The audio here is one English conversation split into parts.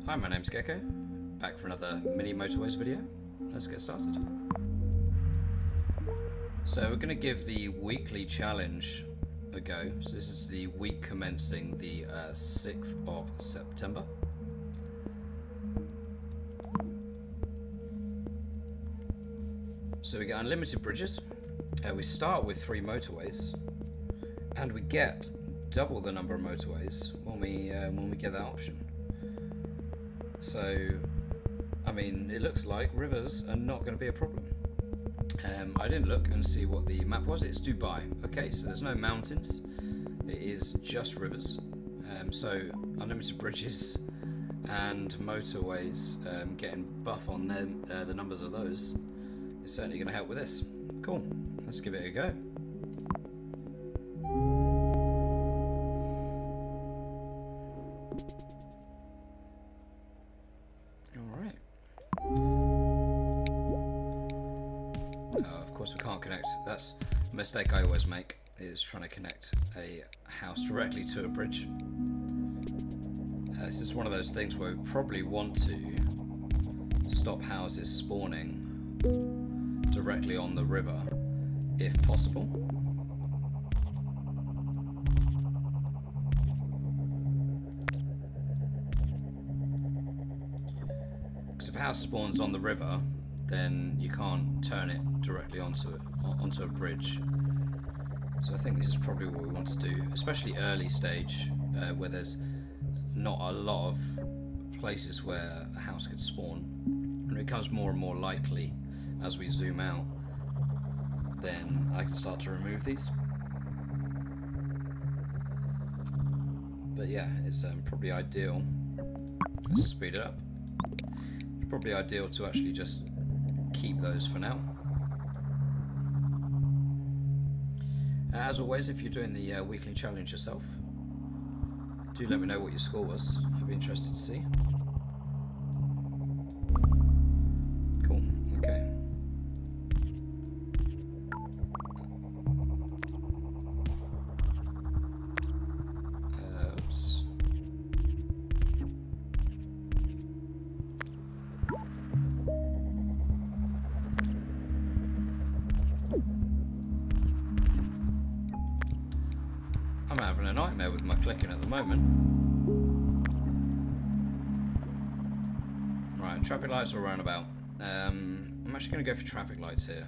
Hi, my name's Gecko, back for another mini Motorways video. Let's get started. So we're going to give the weekly challenge a go. So this is the week commencing the 6th of September. So we get unlimited bridges, we start with 3 motorways, and we get double the number of motorways when we get that option. So, I mean, it looks like rivers are not going to be a problem. I didn't look and see what the map was. It's Dubai. Okay, so there's no mountains. It is just rivers. So unlimited bridges and motorways, getting buff on them, the numbers of those, is certainly going to help with this. Cool. Let's give it a go. We can't connect. That's a mistake I always make, is trying to connect a house directly to a bridge. This is one of those things where we probably want to stop houses spawning directly on the river if possible. Because if a house spawns on the river, then you can't turn it directly onto a bridge. So I think this is probably what we want to do, especially early stage, where there's not a lot of places where a house could spawn. And it becomes more and more likely as we zoom out, then I can start to remove these. But yeah, it's probably ideal. Let's speed it up. It's probably ideal to actually just keep those for now. As always, if you're doing the weekly challenge yourself, do let me know what your score was. I'd be interested to see. Cool, okay. Oops. I'm having a nightmare with my clicking at the moment. Right, traffic lights or roundabout. I'm actually going to go for traffic lights here.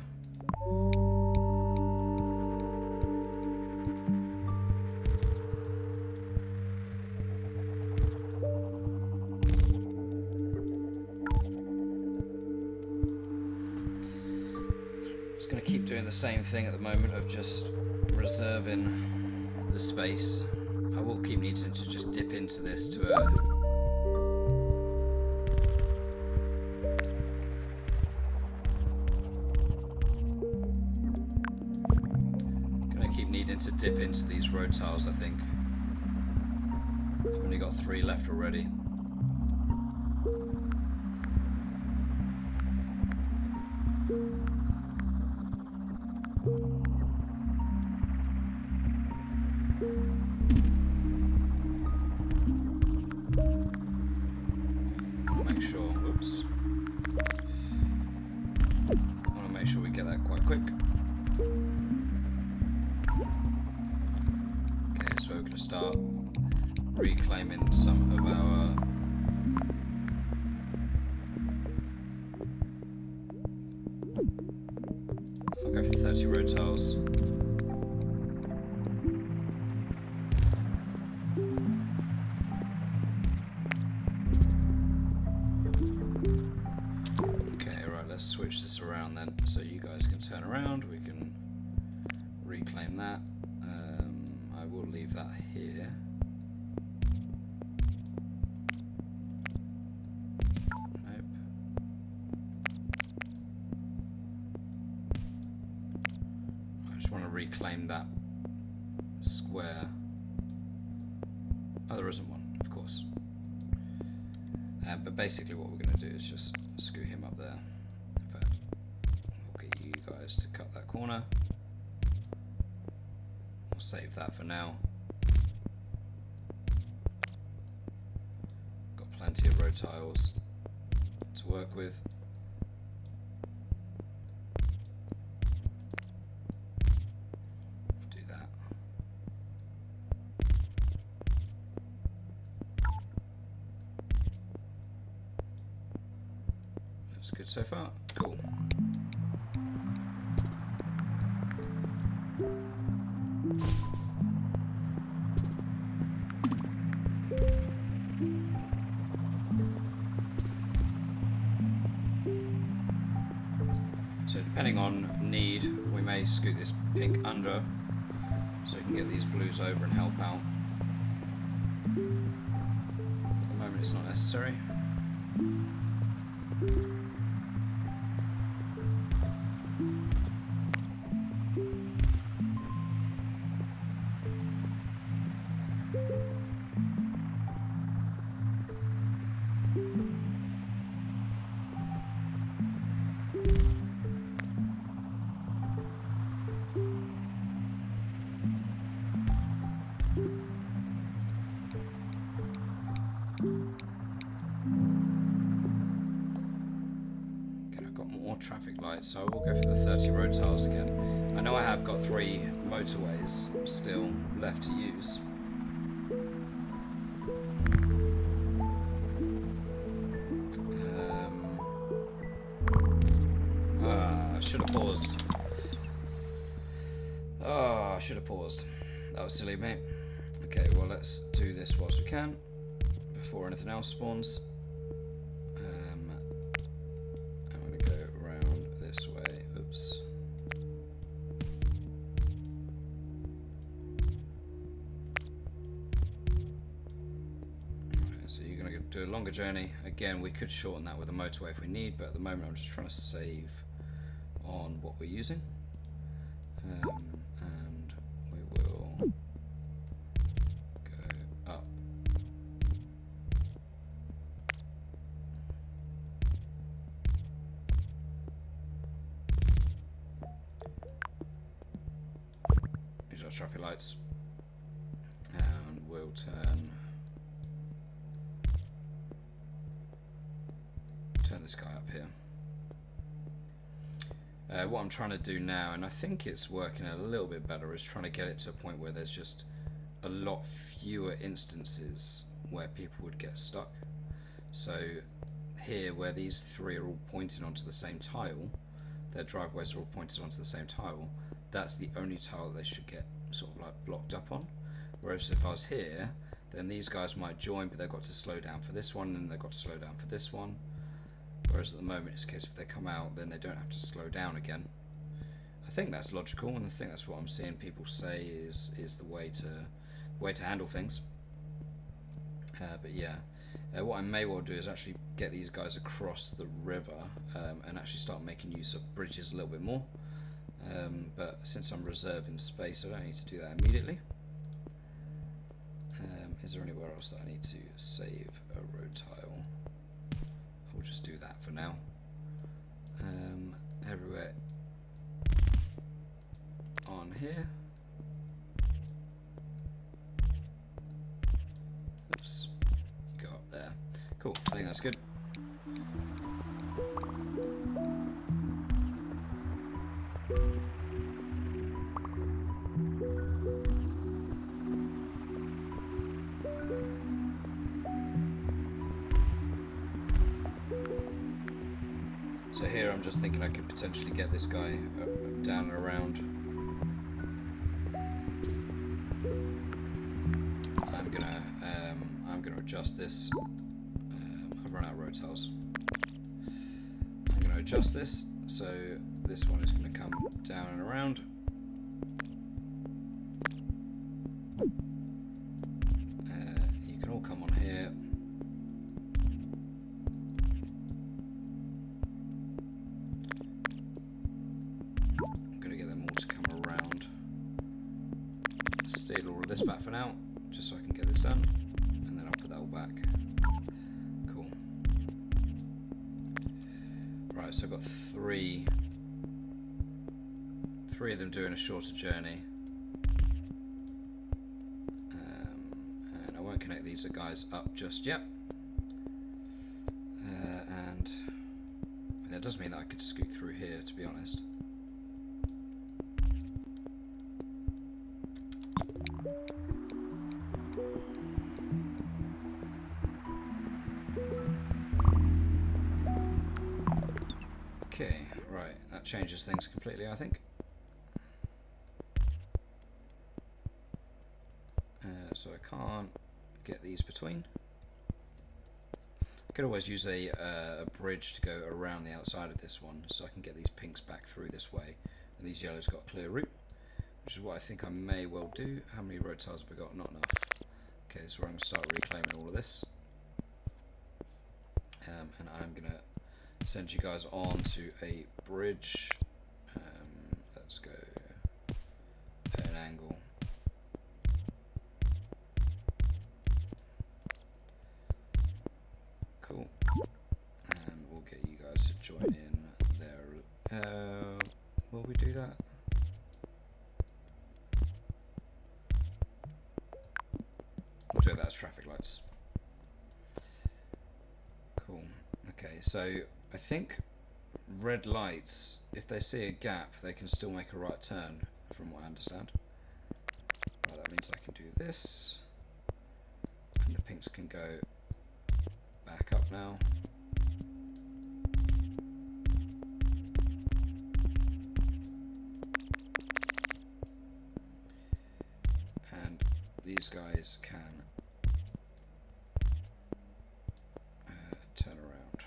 Just going to keep doing the same thing at the moment of just reserving the space. I will keep needing to just dip into this to gonna keep needing to dip into these road tiles, I think. I've only got 3 left already. Start reclaiming some of our I'll go for 30 road tiles. Okay, right, let's switch this around then so you guys can turn around, we can reclaim that. I will leave that here. Nope. I just want to reclaim that square. Oh, there isn't one, of course. But basically what we're going to do is just scoot him up there. In fact, we'll get you guys to cut that corner. We'll save that for now. Got plenty of road tiles to work with. I'll do that. That's good so far. Cool. So depending on need, we may scoot this pink under so we can get these blues over and help out. At the moment it's not necessary. Traffic lights, so I will go for the 30 road tiles again. I know I have got 3 motorways still left to use. I should have paused. Oh, I should have paused. That was silly, mate. Okay, well, let's do this whilst we can before anything else spawns. This way. Oops. Right, so you're going to do a longer journey. Again, we could shorten that with a motorway if we need, but at the moment I'm just trying to save on what we're using. And we will go up. Traffic lights, and we'll turn this guy up here. What I'm trying to do now, and I think it's working a little bit better, is trying to get it to a point where there's just a lot fewer instances where people would get stuck. So here, where these 3 are all pointing onto the same tile, their driveways are all pointed onto the same tile, that's the only tile they should get sort of like blocked up on. Whereas if I was here, then these guys might join, but they've got to slow down for this one, and they've got to slow down for this one. Whereas at the moment it's a case if they come out, then they don't have to slow down again. I think that's logical, and I think that's what I'm seeing people say is the way to handle things. But yeah, what I may well do is actually get these guys across the river and actually start making use of bridges a little bit more. But since I'm reserving space, I don't need to do that immediately. Is there anywhere else that I need to save a road tile? I'll just do that for now. Everywhere on here. Oops, you go up there. Cool, I think that's good. So here I'm just thinking I could potentially get this guy up, down and around. I'm gonna adjust this. I've run out of road tiles. I'm gonna adjust this so this one is gonna come down and around. You can all come on here. Steal all of this back for now, just so I can get this done, and then I'll put that all back. Cool. Right, so I've got three of them doing a shorter journey, and I won't connect these guys up just yet. does mean that I could scoot through here, to be honest. Okay, right, that changes things completely, I think. So I can't get these between. I could always use a bridge to go around the outside of this one, so I can get these pinks back through this way, and these yellows got a clear route, which is what I think I may well do. How many road tiles have I got? Not enough. Okay, so we're going to start reclaiming all of this, and I'm going to send you guys on to a bridge. Let's go at an angle. Cool. And we'll get you guys to join in there. Will we do that? We'll do that as traffic lights. Cool. Okay, so I think red lights, if they see a gap, they can still make a right turn, from what I understand. Right, that means I can do this, and the pinks can go back up now. And these guys can turn around.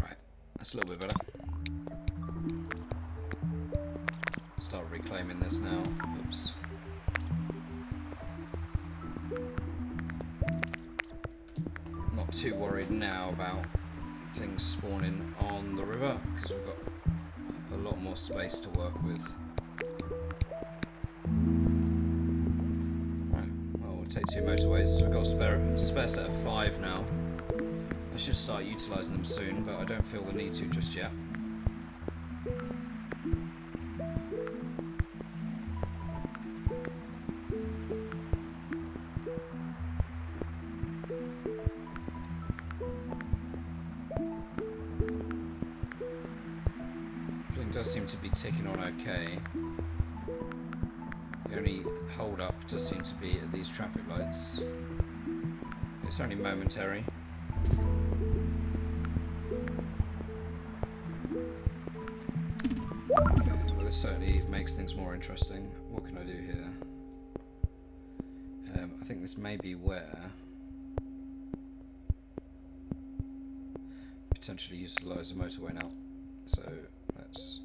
Right, that's a little bit better. Start reclaiming this now. Oops. Not too worried now about things spawning on the river, because we've got a lot more space to work with. Right, well, we'll take 2 motorways, so we've got a spare set of 5 now. I should start utilising them soon, but I don't feel the need to just yet. Does seem to be ticking on okay. The only hold up does seem to be at these traffic lights. It's only momentary. Okay, well, this certainly makes things more interesting. What can I do here? I think this may be where potentially utilise the motorway now. So let's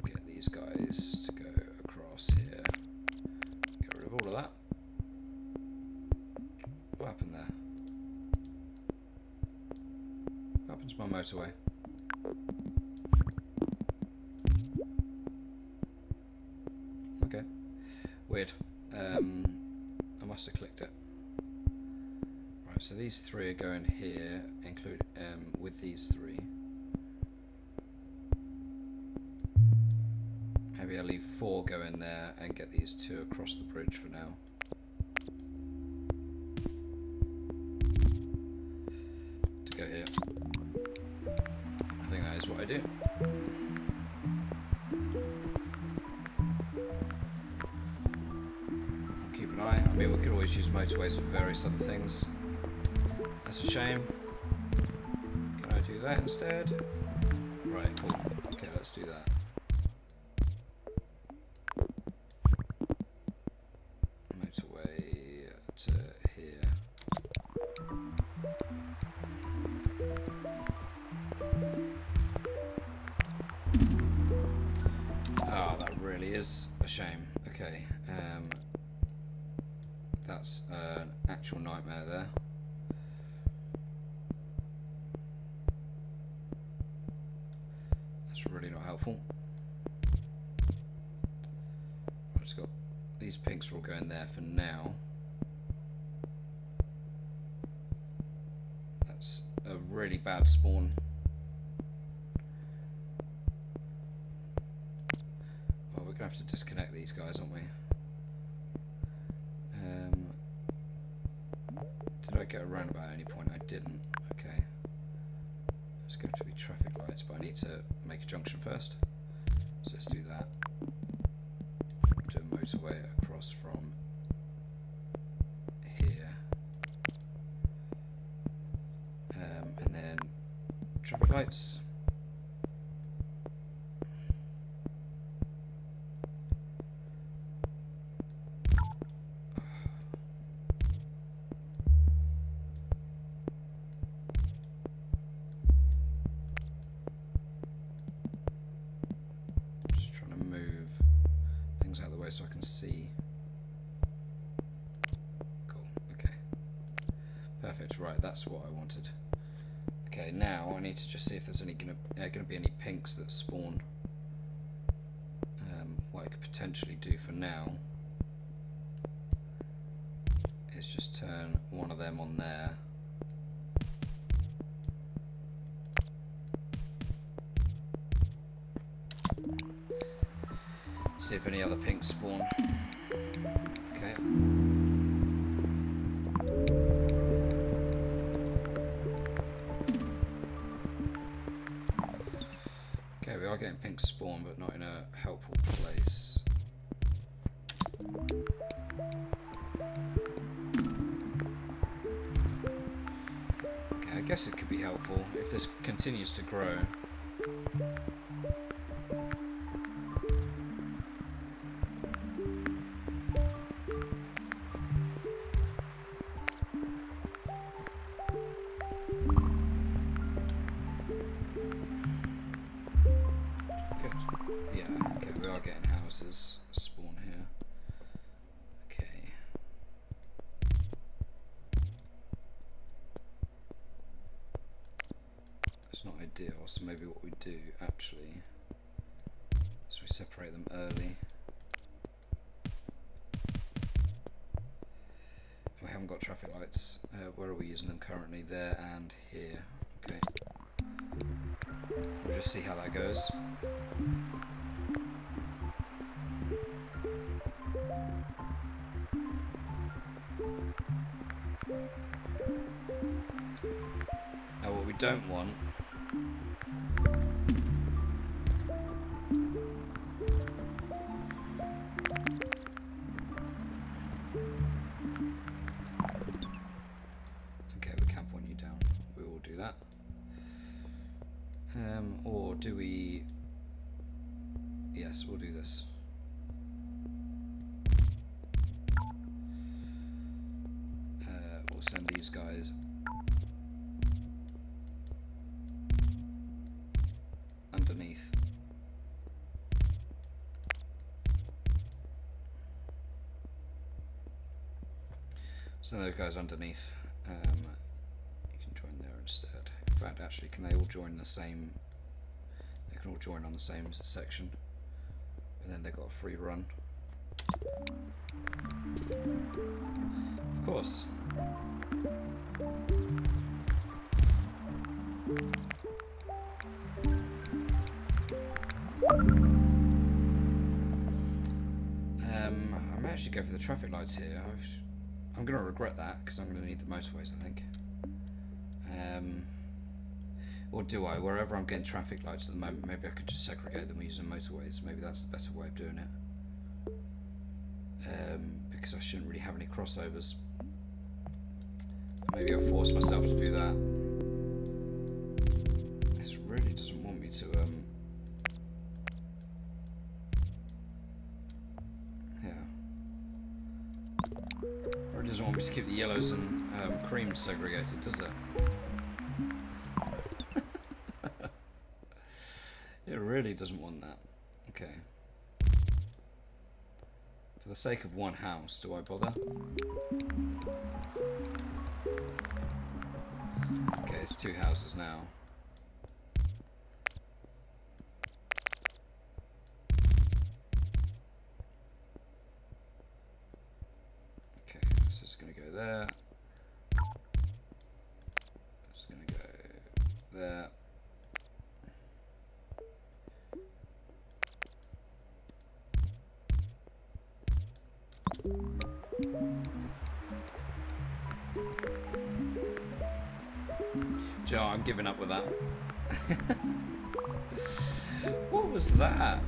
get these guys to go across here. Get rid of all of that. What happened there? What happened to my motorway? Okay. Weird. I must have clicked it. Right, so these 3 are going here, include with these 3. Maybe I'll leave 4 go in there and get these 2 across the bridge for now. To go here. I think that is what I do. Keep an eye. I mean, we could always use motorways for various other things. That's a shame. Can I do that instead? Right, cool. Okay, let's do that. Is a shame. Okay, that's an actual nightmare there. That's really not helpful. I've just got these pinks are all going there for now. That's a really bad spawn. have to disconnect these guys, aren't we? Did I get a roundabout at any point? I didn't. Okay. There's going to be traffic lights, but I need to make a junction first. So let's do that. Do a motorway across from here. And then traffic lights. So I can see. Cool. Okay. Perfect. Right. That's what I wanted. Okay. Now I need to just see if there's any gonna be any pinks that spawn. What I could potentially do for now is just turn one of them on there. See if any other pinks spawn. Okay. Okay, we are getting pinks spawn, but not in a helpful place. Okay, I guess it could be helpful if this continues to grow. Spawn here. Okay. That's not ideal, so maybe what we do actually is we separate them early. We haven't got traffic lights. Where are we using them currently? There and here. Okay. We'll just see how that goes. Now what we don't want okay, we can't point you down. We will do that. Or do we? Yes, we'll do this. We'll send these guys underneath. Send those guys underneath. You can join there instead. In fact, actually, can they all join the same? They can all join on the same section, and then they've got a free run. Of course. I might actually go for the traffic lights here. I'm going to regret that because I'm going to need the motorways, I think. Or do I? Wherever I'm getting traffic lights at the moment, maybe I could just segregate them using motorways. Maybe that's the better way of doing it. Because I shouldn't really have any crossovers. Maybe I'll force myself to do that. This really doesn't want me to, yeah. Or it doesn't want me to keep the yellows and creams segregated, does it? It really doesn't want that. Okay. For the sake of one house, do I bother? Okay, it's two houses now. Okay, this is going to go there. This is going to go there. Joe, I'm giving up with that. What was that?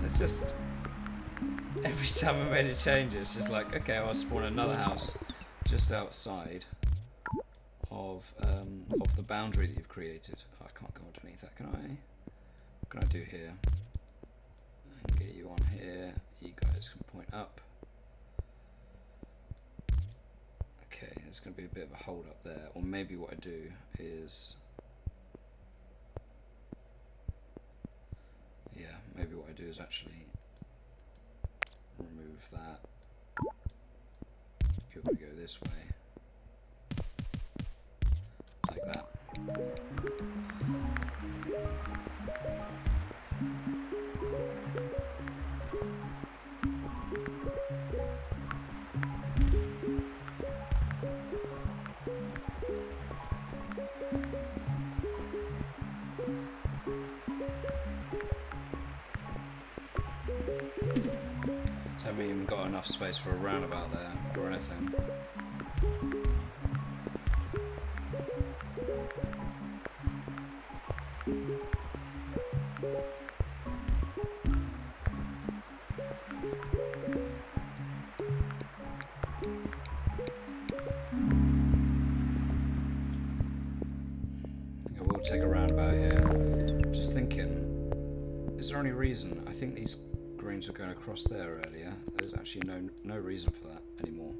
It's just every time I made a change, it's just like, okay, I'll spawn another house just outside of the boundary that you've created. Oh, I can't go underneath that, can I? What can I do here? And get you on here. You guys can point up. Okay, there's going to be a bit of a hold up there. Or maybe what I do is, yeah, maybe what I do is actually remove that. You're going to go this way. Like that. So I haven't even got enough space for a roundabout there or anything. I will take a roundabout here. Just thinking, is there any reason? I think these greens were going across there earlier. There's actually no reason for that anymore.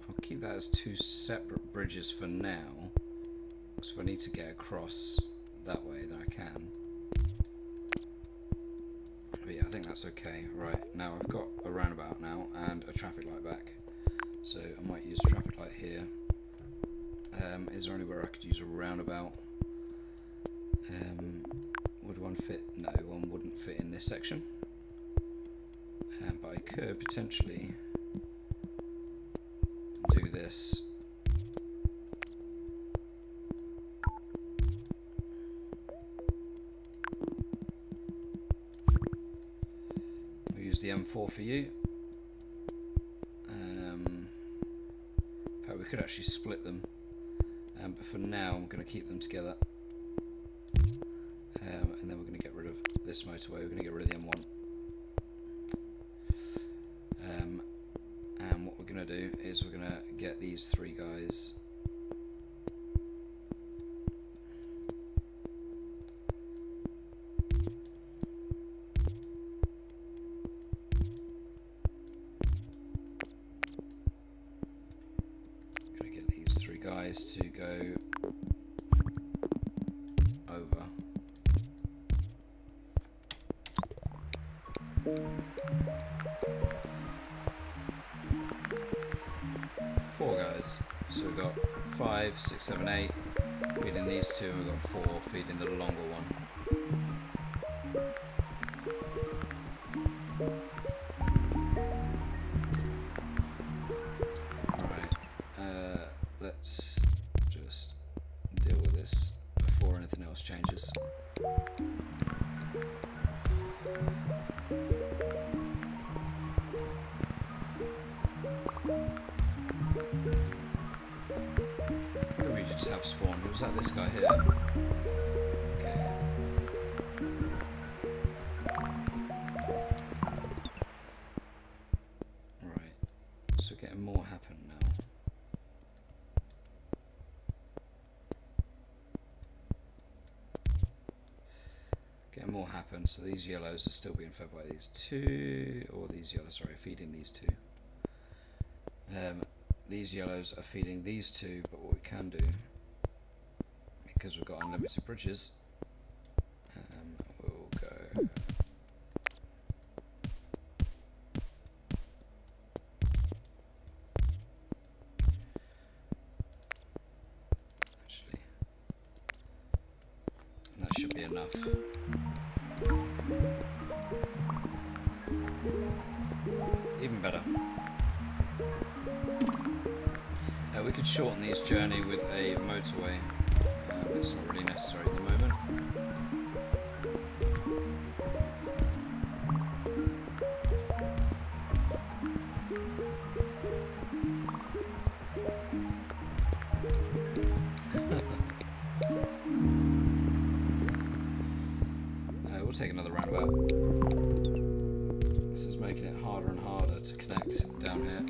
I'll keep that as two separate bridges for now. Because if I need to get across that way, then I can. But yeah, I think that's okay. Right, now I've got a roundabout now and a traffic light back. So I might use a traffic light here. Is there anywhere I could use a roundabout? Would one fit? No, one wouldn't fit in this section. But I could potentially do this. We'll use the M4 for you. In fact, we could actually split them. But for now, I'm going to keep them together. And then we're going to get rid of this motorway. We're going to get rid of the M1. And what we're going to do is we're going to get these three guys. Going to get these three guys to go over. Four guys. So we've got 5, 6, 7, 8 feeding these two, and we've got 4 feeding the longer one. Alright, let's just deal with this before anything else changes. Just have spawn. Was that this guy here? Okay. Right. So getting more happen now. Getting more happen. So these yellows are still being fed by these two, or these yellows, sorry, feeding these two. These yellows are feeding these two, but what we can do, because we've got unlimited bridges, we'll go actually, and that should be enough. Even better. We could shorten these journey with a motorway. It's not really necessary at the moment. we'll take another roundabout. This is making it harder and harder to connect down here.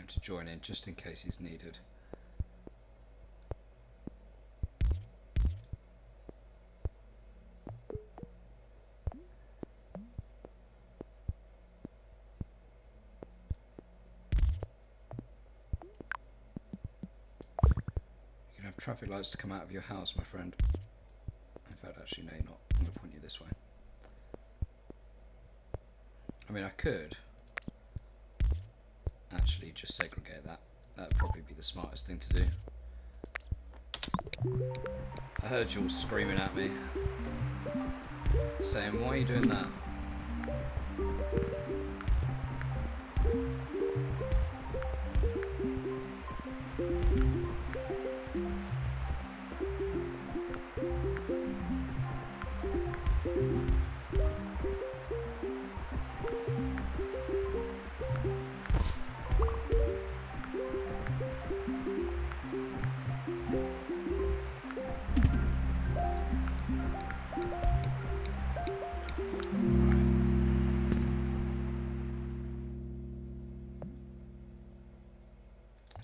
To join in just in case he's needed. You can have traffic lights to come out of your house, my friend. In fact, actually, no, you're not. I'm going to point you this way. I mean, I could actually just segregate that. That'd probably be the smartest thing to do. I heard you all screaming at me, saying, why are you doing that?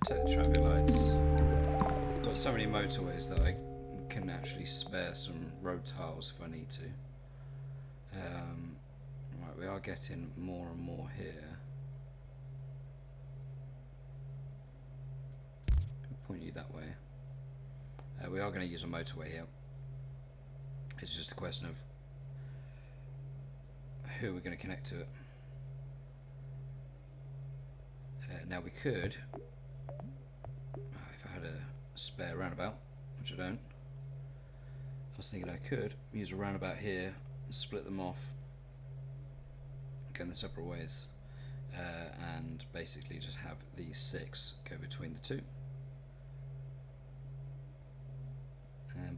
Take the traffic lights. I've got so many motorways that I can actually spare some road tiles if I need to. Right, we are getting more and more here. I'll point you that way. We are going to use a motorway here. It's just a question of who we're going to connect to it. Now we could, if I had a spare roundabout, which I don't, I was thinking I could use a roundabout here and split them off, go in the separate ways, and basically just have these 6 go between the 2.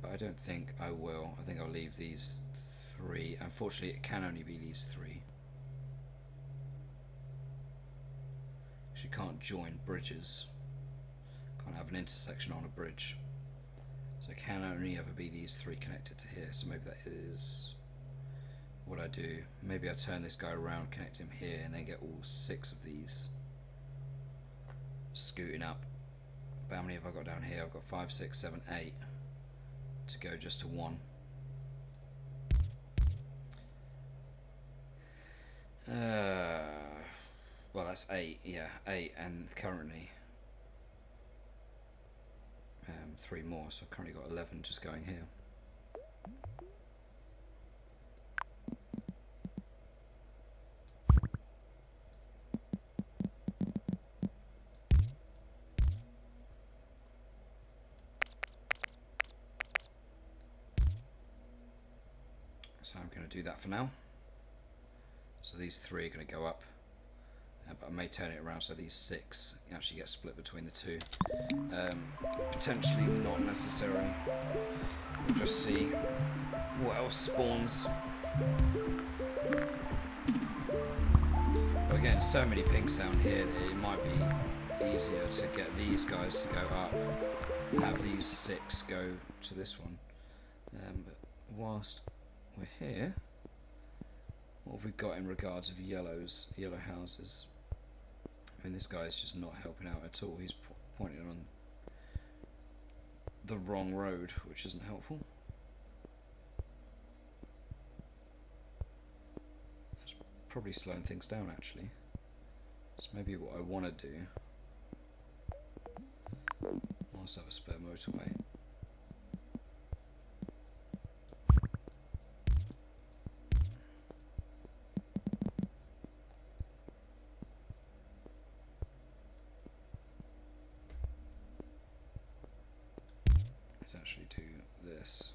But I don't think I will. I think I'll leave these 3. Unfortunately, it can only be these 3. You can't join bridges. Can't have an intersection on a bridge. So it can only ever be these 3 connected to here. So maybe that is what I do. Maybe I turn this guy around, connect him here, and then get all 6 of these scooting up. But how many have I got down here? I've got 5, 6, 7, 8 to go just to 1. Well, that's 8, yeah, 8, and currently 3 more, so I've currently got 11 just going here. So I'm going to do that for now. So these 3 are going to go up. But I may turn it around so these 6 actually get split between the 2. Potentially not necessarily. We'll just see what else spawns. But again, so many pings down here that it might be easier to get these guys to go up, have these 6 go to this one. But whilst we're here, what have we got in regards of yellow houses? I mean, this guy's just not helping out at all. He's pointing on the wrong road, which isn't helpful. That's probably slowing things down, actually. So maybe what I want to do Must have a spare motorway. Let's actually do this.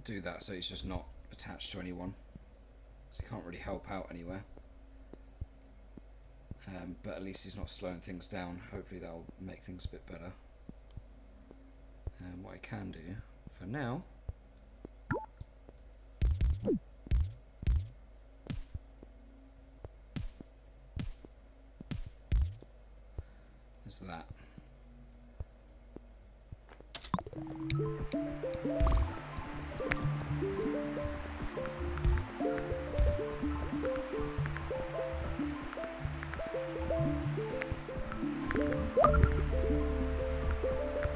Do that so he's just not attached to anyone, so he can't really help out anywhere, but at least he's not slowing things down. Hopefully that'll make things a bit better. What I can do for now is that.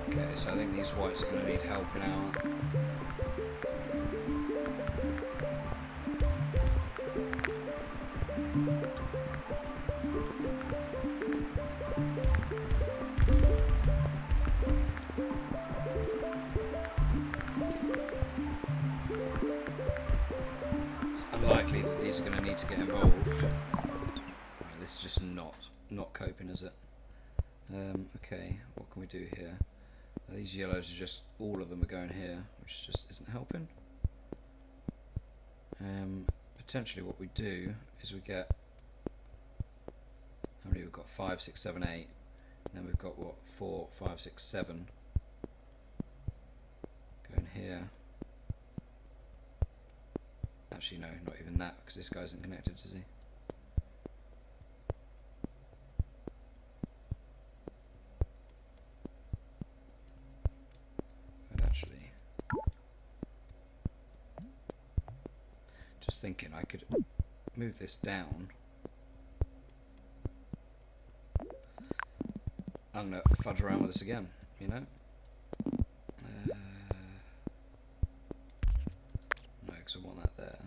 Okay, so I think these whites are going to need helping out. It's unlikely that these are going to need to get involved. Right, this is just not coping, is it? Okay, what can we do here? These yellows are just, all of them are going here, which just isn't helping. Potentially what we do is we get, how many we've got? 5, 6, 7, 8. And then we've got what? 4, 5, 6, 7 going here. Actually no, not even that, because this guy isn't connected, is he? Actually, just thinking I could move this down. I'm gonna fudge around with this again, you know. No, because I want that there.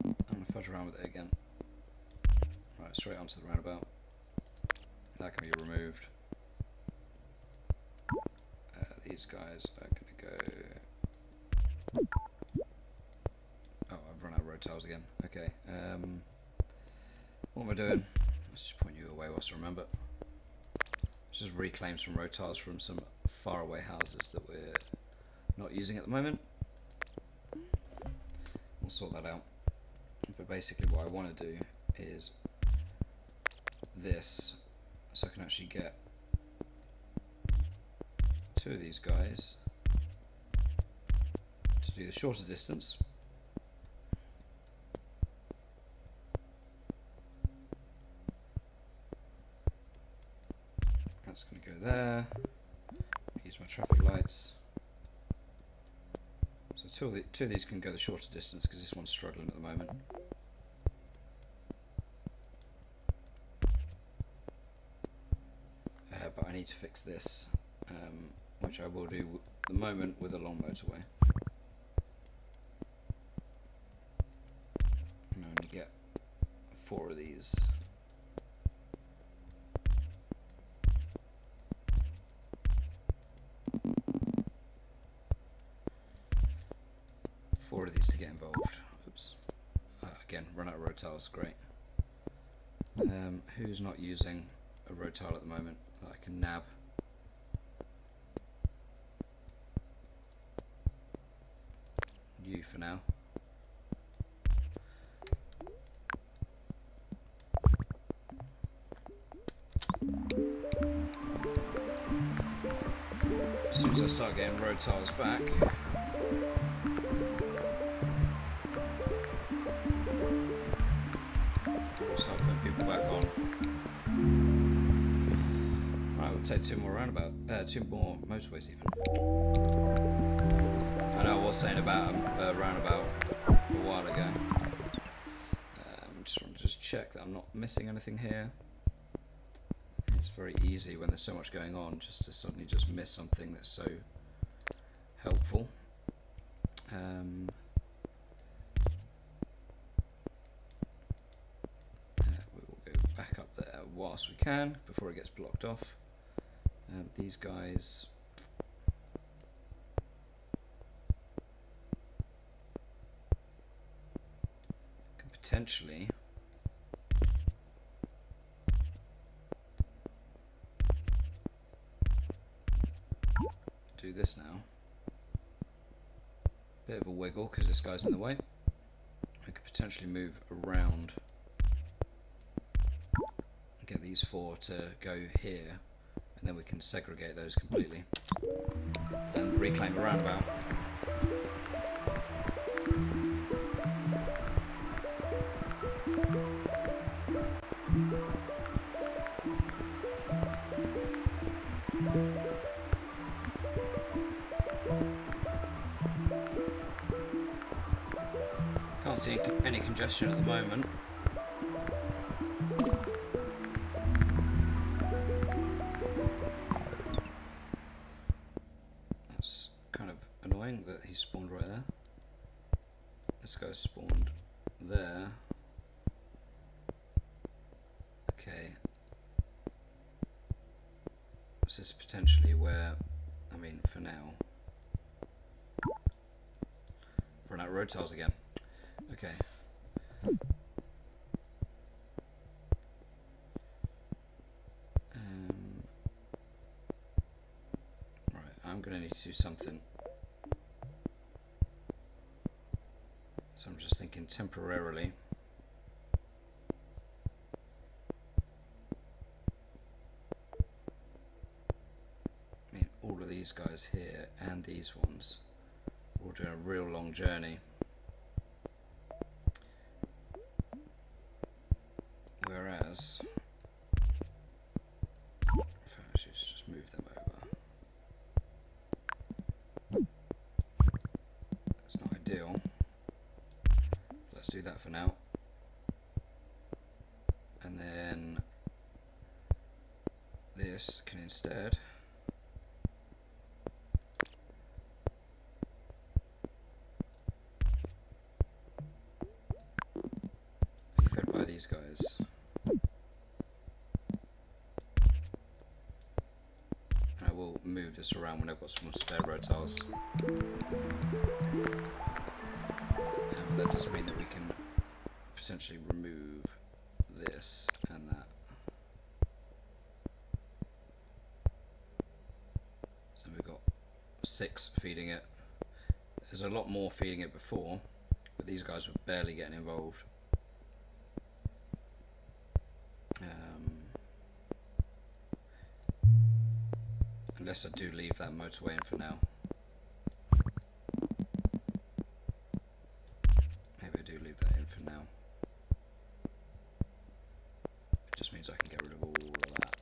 I'm gonna fudge around with it again. Right, straight onto the roundabout. That can be removed. These guys are going to go... Oh, I've run out of road tiles again. Okay. What am I doing? Let's just point you away whilst I remember. Let's just reclaim some road tiles from some faraway houses that we're not using at the moment. We'll sort that out. But basically what I want to do is this, so I can actually get 2 of these guys to do the shorter distance. That's going to go there. Use my traffic lights. So two of these can go the shorter distance because this one's struggling at the moment. But I need to fix this, which I will do at the moment with a long motorway. And I only get 4 of these. Four of these to get involved. Oops. Again, run out of road tiles. Great. Who's not using a road tile at the moment that I can nab? You for now. As soon as I start getting road tiles back, we'll start putting people back on. Right, we've take two more motorways even. I know I was saying about a roundabout a while ago. Just want to check that I'm not missing anything here. It's very easy when there's so much going on just to suddenly just miss something that's so helpful. We will go back up there whilst we can before it gets blocked off. These guys can potentially do this now. Bit of a wiggle because this guy's in the way. I could potentially move around and get these four to go here, and then we can segregate those completely and reclaim a roundabout. Can't see any congestion at the moment. That's kind of annoying that he spawned right there. This guy spawned there. Okay. This is potentially where, I mean, for now, run out of road tiles again. Okay. Right, I'm going to need to do something. So I'm just thinking temporarily. I mean, all of these guys here and these ones all doing a real long journey. Whereas, if I actually just move them over, it's not ideal. Let's do that for now. And then this can instead be fed by these guys. Move this around when I've got some spare road tiles. That does mean that we can potentially remove this and that. So we've got 6 feeding it. There's a lot more feeding it before, but these guys were barely getting involved. Unless I do leave that motorway in for now. Maybe I do leave that in for now. It just means I can get rid of all of that.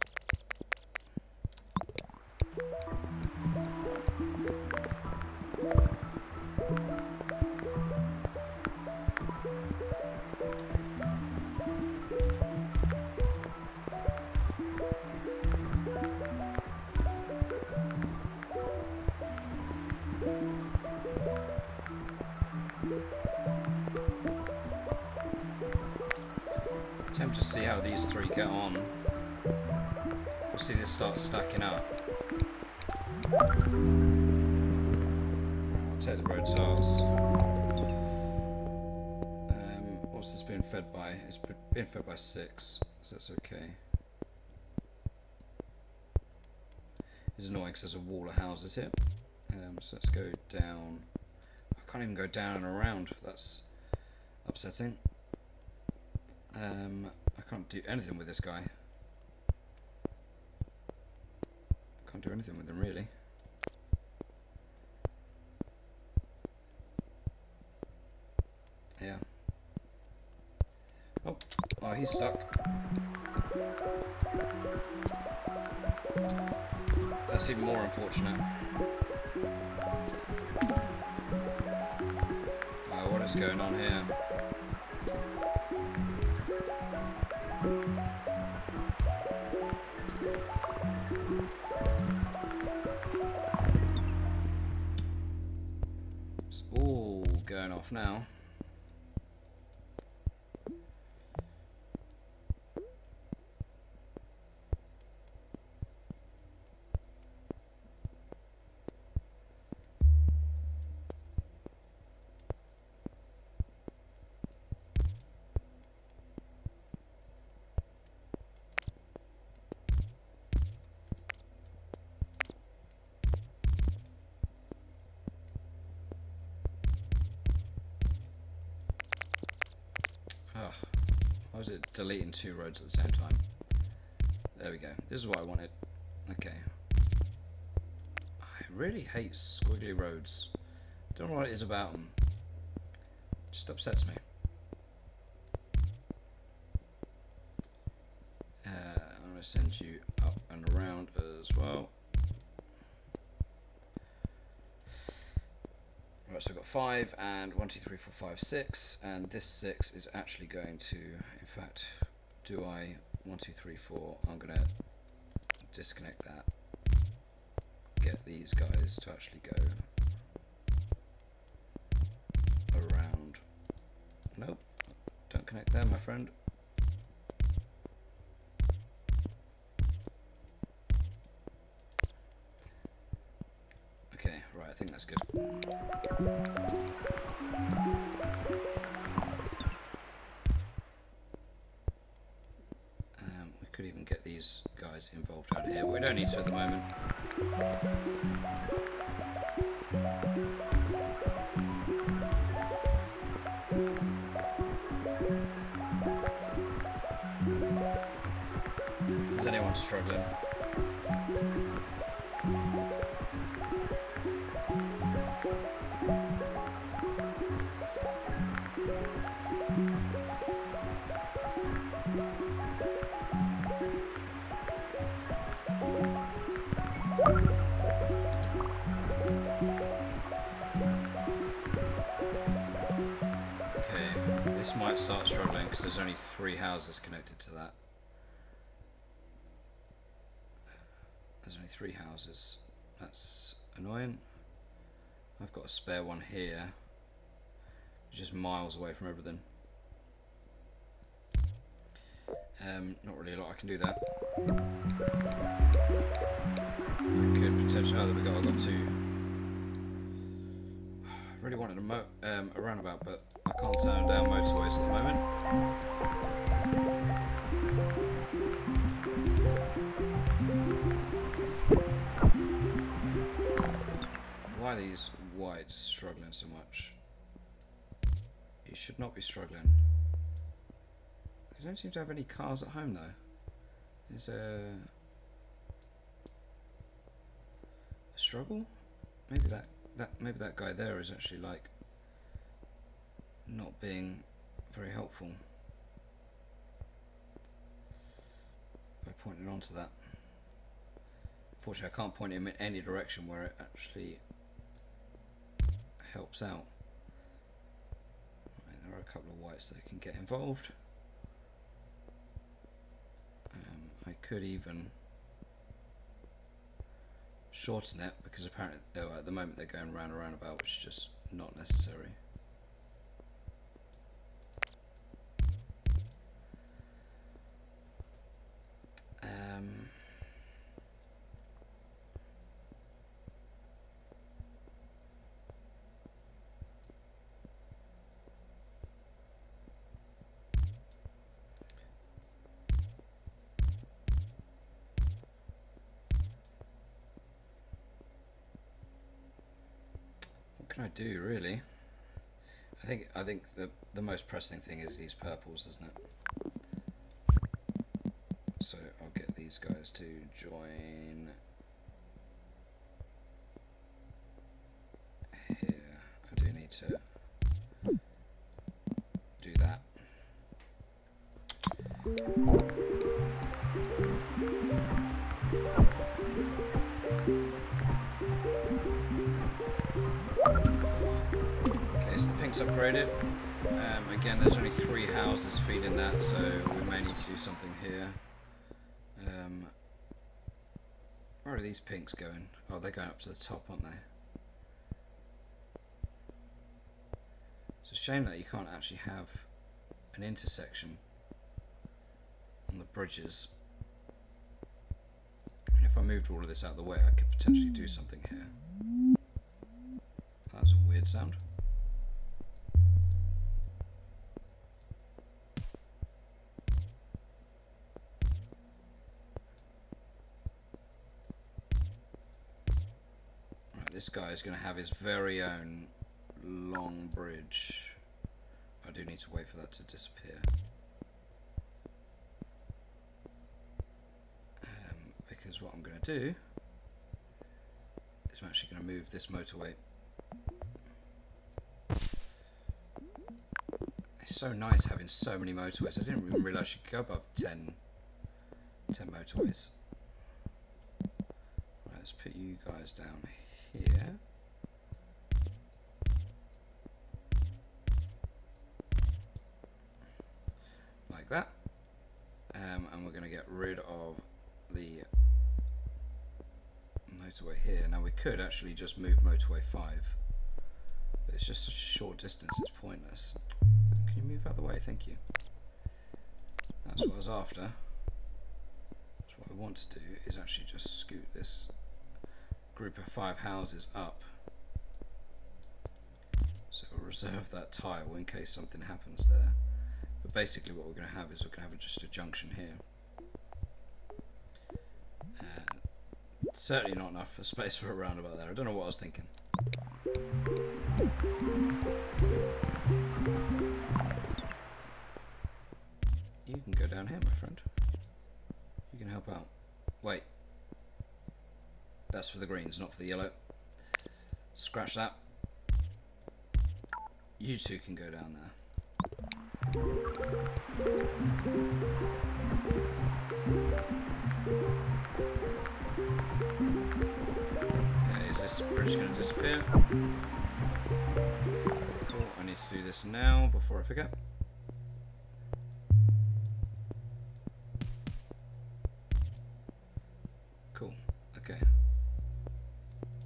Attempt to see how these 3 get on. We'll see this start stacking up. I'll take the road tiles. What's this been fed by? It's been fed by 6, so that's okay. It's annoying because there's a wall of houses here. So let's go down. I can't even go down and around. That's upsetting. I can't do anything with this guy. Can't do anything with him really. Yeah. Oh, he's stuck. That's even more unfortunate. Oh, what is going on here? It's all going off now. Why was it deleting two roads at the same time? There we go. This is what I wanted. Okay. I really hate squiggly roads. Don't know what it is about them. Just upsets me. I'm going to send you up and around as well. Right, so I've got 5 and 1, 2, 3, 4, 5, 6, and this 6 is actually going to, in fact, do I 1, 2, 3, 4, I'm going to disconnect that, get these guys to actually go around. Nope, don't connect there, my friend. Okay, right, I think that's good. We could even get these guys involved down here. We don't need to at the moment. Is anyone struggling? This might start struggling because there's only 3 houses connected to that. There's only 3 houses. That's annoying. I've got a spare one here, just miles away from everything. Not really a lot I can do that. I could potentially. Oh, there we go. I've got 2. I really wanted a roundabout, but I can't turn down motorways at the moment. Why are these whites struggling so much? You should not be struggling. They don't seem to have any cars at home though. Is a struggle? Maybe that guy there is actually like not being very helpful by pointing onto that. Unfortunately, I can't point him in any direction where it actually helps out. Right, there are a couple of whites that can get involved. I could even shorten it because apparently at the moment they're going round and round about, which is just not necessary. What can I do really? I think the most pressing thing is these purples, isn't it? So I'll get these guys to join here. I do need to do that. pinks upgraded. Again, there's only 3 houses feeding that, so we may need to do something here. Where are these pinks going? Oh, they're going up to the top, aren't they? It's a shame that you can't actually have an intersection on the bridges. And if I moved all of this out of the way, I could potentially do something here. That's a weird sound. Right, this guy is going to have his very own long bridge. I do need to wait for that to disappear. Because what I'm going to do is I'm actually going to move this motorway. It's so nice having so many motorways. I didn't even realise you could go above 10 motorways. Right, let's put you guys down here. Like that. And we're going to get rid of the motorway here. Now we could actually just move motorway 5. But it's just such a short distance, it's pointless. Can you move out of the way? Thank you. That's what I was after. So what I want to do is actually just scoot this group of 5 houses up. So we'll reserve that tile in case something happens there. But basically what we're going to have is we're going to have just a junction here. Certainly not enough for space for a roundabout there. I don't know what I was thinking. You can go down here, my friend. You can help out. Wait. That's for the greens, not for the yellow. Scratch that. You two can go down there. Okay, is this bridge going to disappear? Cool, I need to do this now before I forget. Cool, okay.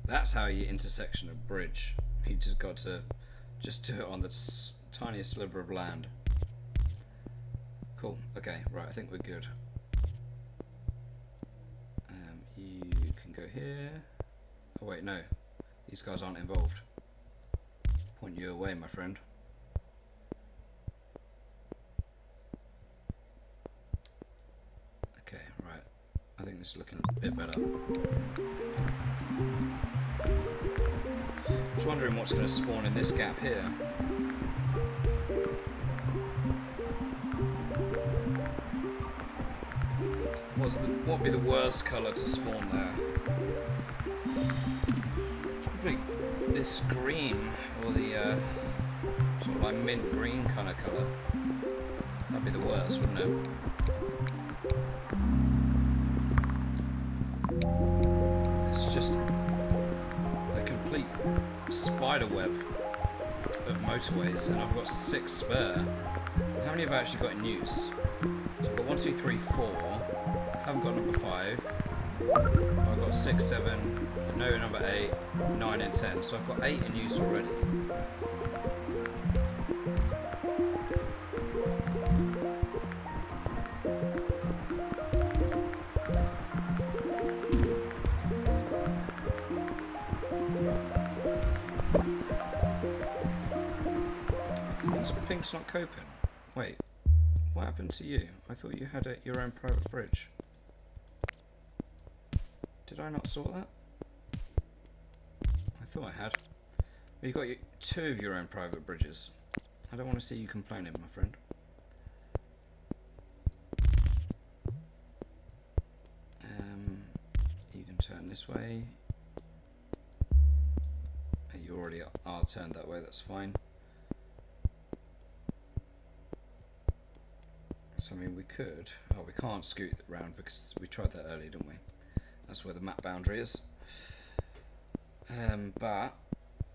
That's how you intersection a bridge. You just got to just do it on the tiniest sliver of land. Cool, okay, right, I think we're good. You can go here. Oh wait, no. These guys aren't involved. Point you away, my friend. Okay, right. I think this is looking a bit better. Just wondering what's going to spawn in this gap here. What would be the worst colour to spawn there? Probably this green, or the sort of like mint green kind of colour. That'd be the worst, wouldn't it? It's just a complete spider web of motorways, and I've got 6 spare. How many have I actually got in use? So I've got 1, 2, 3, 4. Haven't got number 5. I've got 6, 7, no number 8, 9 and 10. So I've got 8 in use already. Pink's not coping. Wait, what happened to you? I thought you had your own private bridge. Did I not sort that? I thought I had. But you've got 2 of your own private bridges. I don't want to see you complaining, my friend. You can turn this way. You already are turned that way, that's fine. So I mean we could, oh we can't scoot around because we tried that earlier, didn't we? That's where the map boundary is. But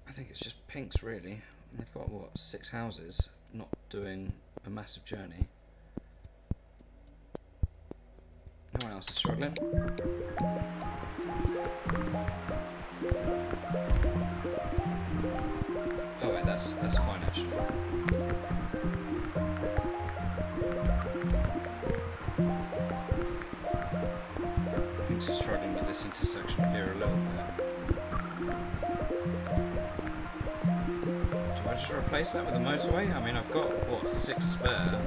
I think it's just pinks really. And they've got, what, 6 houses, not doing a massive journey. No one else is struggling. Oh wait, that's fine actually. Things are struggling with this intersection here a little bit. Do I just replace that with a motorway? I mean, I've got, what, 6 spare.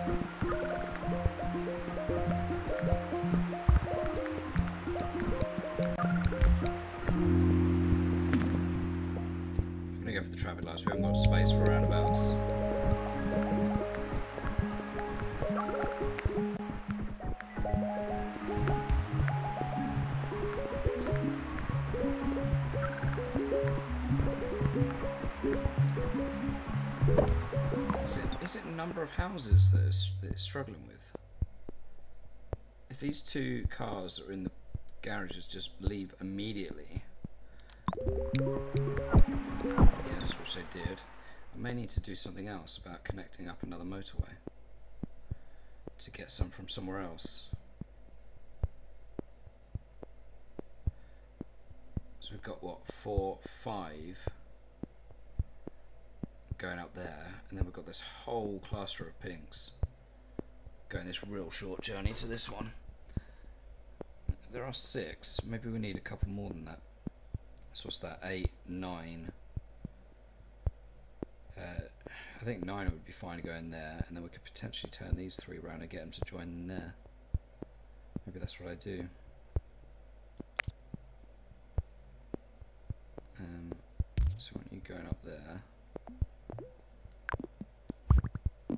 Traffic lights, we haven't got space for roundabouts. Is it number of houses that it's struggling with? If these 2 cars that are in the garages just leave immediately, yes, which they did, I may need to do something else about connecting up another motorway to get some from somewhere else. So we've got, what, 4, 5 going up there, and then we've got this whole cluster of pinks going this real short journey to this one. There are 6, maybe we need a couple more than that. So what's that, 8, 9, I think 9 would be fine to go in there, and then we could potentially turn these 3 around and get them to join in there. Maybe that's what I do. So when you going up there, but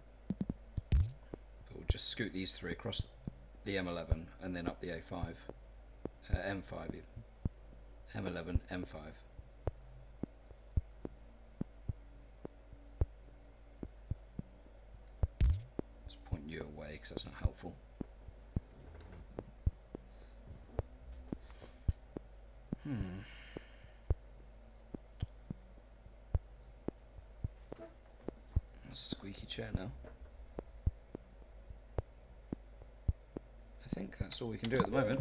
we'll just scoot these 3 across the M11 and then up the A5, M5 even. M11, M5. Just point you away because that's not helpful. A squeaky chair now. I think that's all we can do at the moment.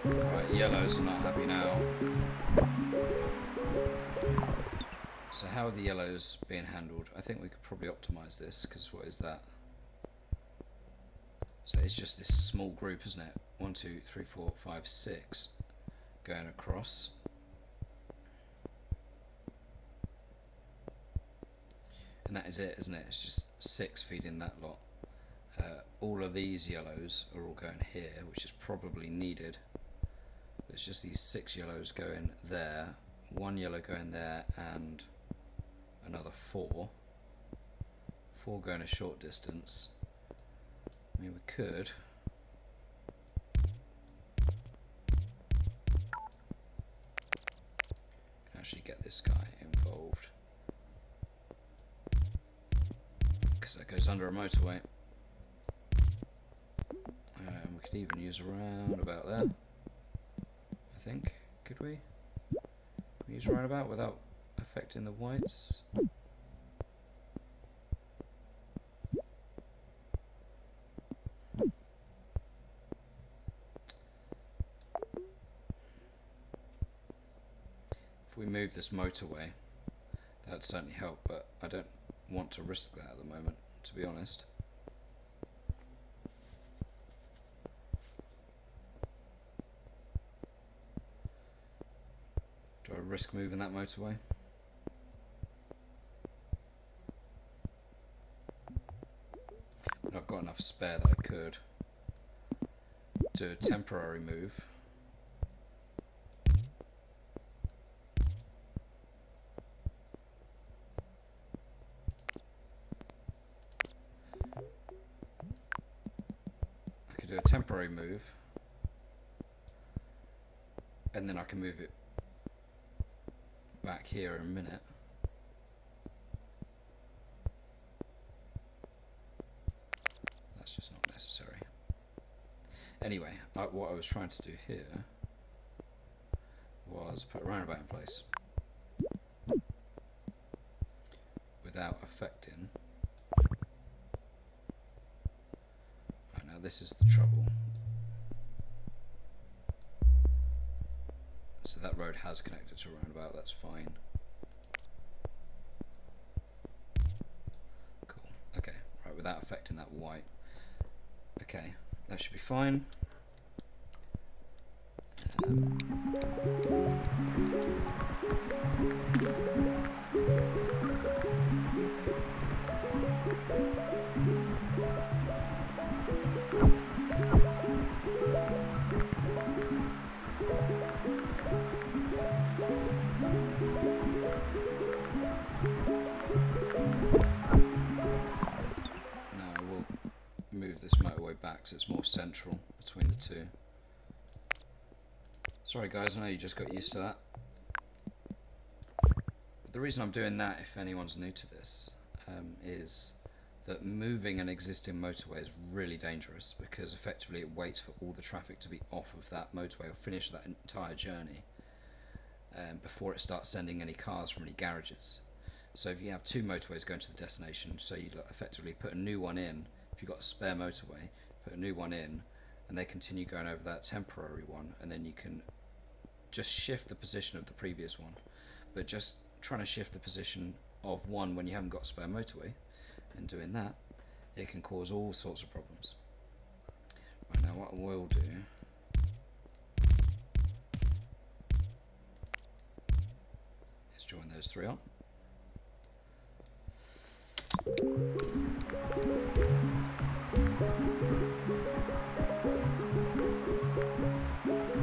Alright, yellows are not happy now. So how are the yellows being handled? I think we could probably optimise this, because what is that? So it's just this small group, isn't it? 1, 2, 3, 4, 5, 6 going across. And that is it, isn't it? It's just 6 feeding that lot. All of these yellows are all going here, which is probably needed. It's just these 6 yellows going there, 1 yellow going there, and another 4. 4 going a short distance. I mean, we could. Can actually get this guy involved, because that goes under a motorway. We could even use a roundabout there. I think. Could we? Can we use a roundabout without affecting the whites? If we move this motorway, that'd certainly help, but I don't want to risk that at the moment, to be honest. Do I risk moving that motorway? But I've got enough spare that I could do a temporary move. I could do a temporary move, and then I can move it back here in a minute. just not necessary. Anyway, what I was trying to do here was put a roundabout in place without affecting. Right, now this is the trouble. So that road has connected to a roundabout, that's fine. Cool, okay, right, without affecting that white. Okay, that should be fine. Now I will move this motorway back so it's more central between the two. Sorry guys, I know you just got used to that. But the reason I'm doing that, if anyone's new to this, is that moving an existing motorway is really dangerous, because effectively it waits for all the traffic to be off of that motorway or finish that entire journey before it starts sending any cars from any garages. So if you have two motorways going to the destination, so you effectively put a new one in, if you've got a spare motorway, put a new one in, and they continue going over that temporary one, and then you can just shift the position of the previous one. But just trying to shift the position of one when you haven't got a spare motorway, and doing that, it can cause all sorts of problems. Right, now what I will do is join those three on.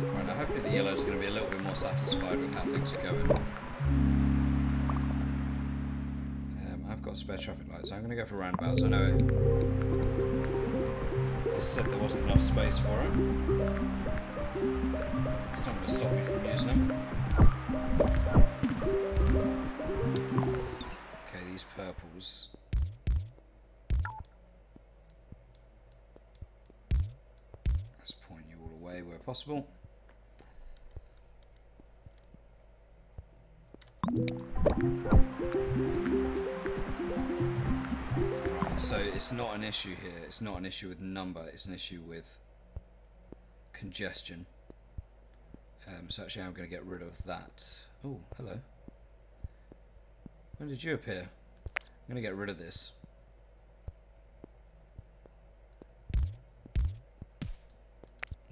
Right, now hopefully the yellow is going to be a little bit more satisfied with how things are going. I've got spare traffic lights, so I'm going to go for roundabouts. I know it said there wasn't enough space for it. It's not going to stop me from using them. Okay, these purples. Let's point you all away where possible. So it's not an issue here, it's not an issue with number, it's an issue with congestion. So actually I'm going to get rid of that. Oh, hello. When did you appear? I'm going to get rid of this. I'm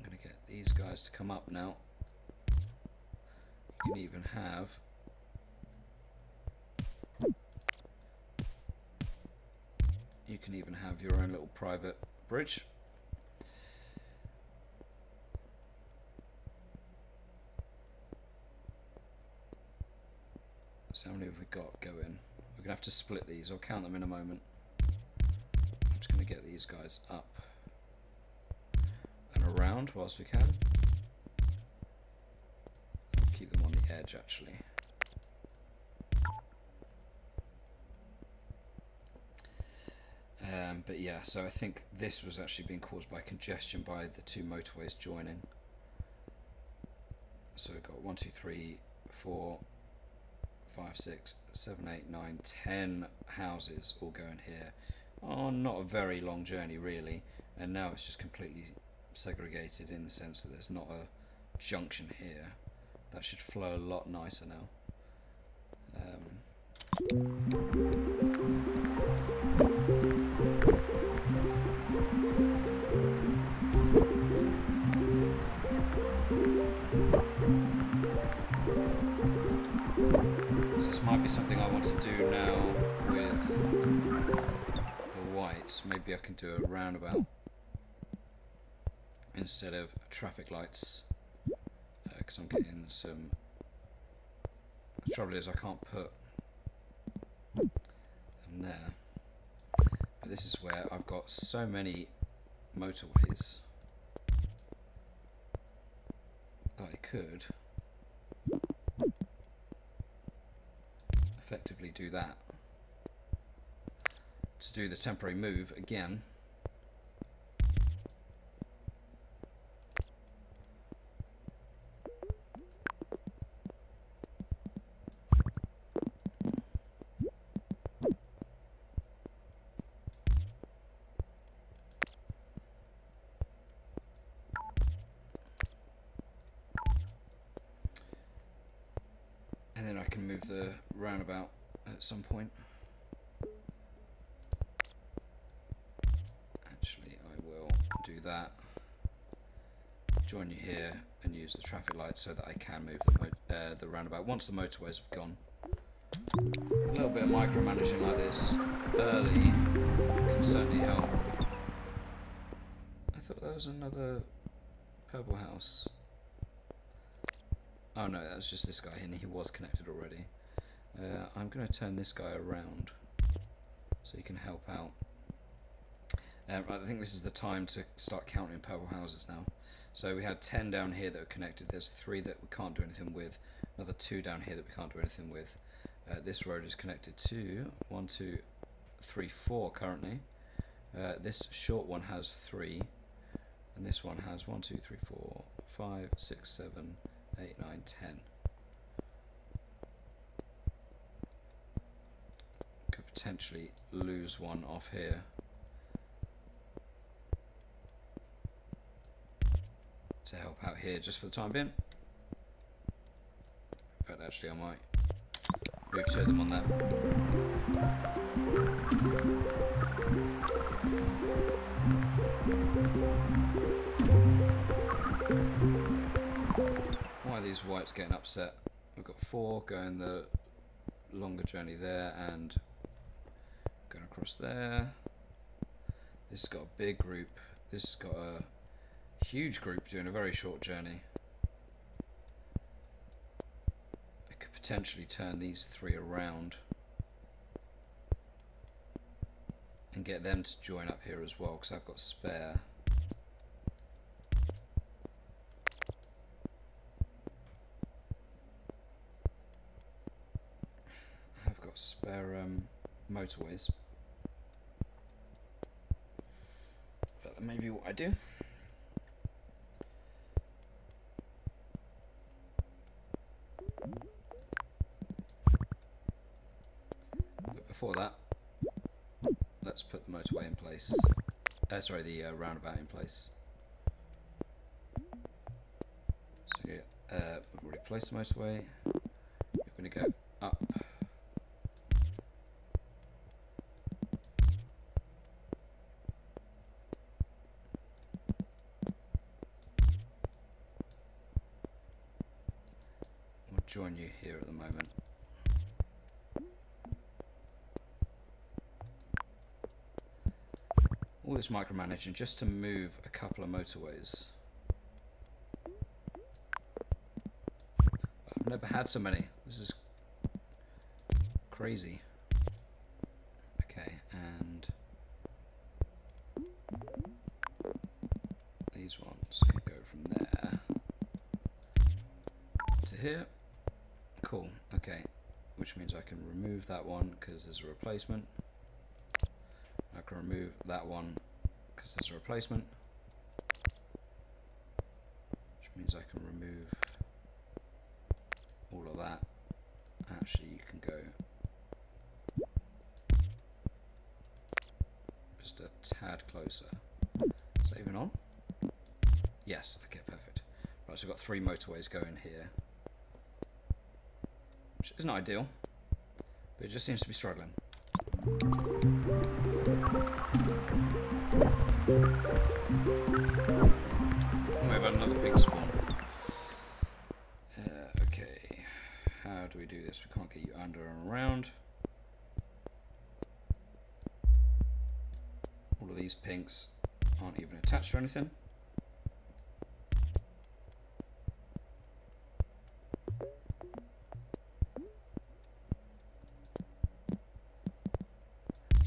going to get these guys to come up now. You can even have your own little private bridge. So how many have we got going? We're going to have to split these. I'll count them in a moment. I'm just going to get these guys up and around whilst we can. I'll keep them on the edge actually. But yeah, so I think this was actually being caused by congestion by the two motorways joining. So we've got 1, 2, 3, 4, 5, 6, 7, 8, 9, 10 houses all going here on not a very long journey really, and now it's just completely segregated in the sense that there's not a junction here. That should flow a lot nicer now. So this might be something I want to do now with the whites. Maybe I can do a roundabout instead of traffic lights, because I'm getting some. The trouble is I can't put them there. But this is where I've got so many motorways that I could effectively do that. To do the temporary move again, And then I can move the roundabout at some point. Actually, I will do that. Join you here and use the traffic light so that I can move the roundabout once the motorways have gone. A little bit of micromanaging like this early can certainly help. I thought there was another purple house. Oh no, that was just this guy, and he was connected already. I'm going to turn this guy around so he can help out. I think this is the time to start counting purple houses now. So we had 10 down here that were connected. There's 3 that we can't do anything with. Another 2 down here that we can't do anything with. This road is connected to 1, 2, 3, 4 currently. This short one has 3. And this one has 1, 2, 3, 4, 5, 6, 7, 8, 9, 10. Could potentially lose one off here. To help out here just for the time being. In fact, actually I might move 2 of them on that. Why are these whites getting upset? We've got 4 going the longer journey there and going across there. This has got a big group. This has got a huge group doing a very short journey. I could potentially turn these 3 around and get them to join up here as well because I've got spare. I've got spare motorways. But that may be what I do. Before that, let's put the motorway in place. Sorry, the roundabout in place. So yeah, we've already placed the motorway. We're going to go up. We'll join you here at the moment. All this micromanaging just to move a couple of motorways. I've never had so many. This is crazy. Okay, and these ones can go from there to here. Cool, okay. Which means I can remove that one because there's a replacement. I can remove that one because there's a replacement, which means I can remove all of that. Actually, you can go just a tad closer. Saving on? Yes, okay, perfect. Right, so we've got 3 motorways going here, which isn't ideal, but it just seems to be struggling. We've had another big spawn. Okay, how do we do this? We can't get you under and around. All of these pinks aren't even attached to anything.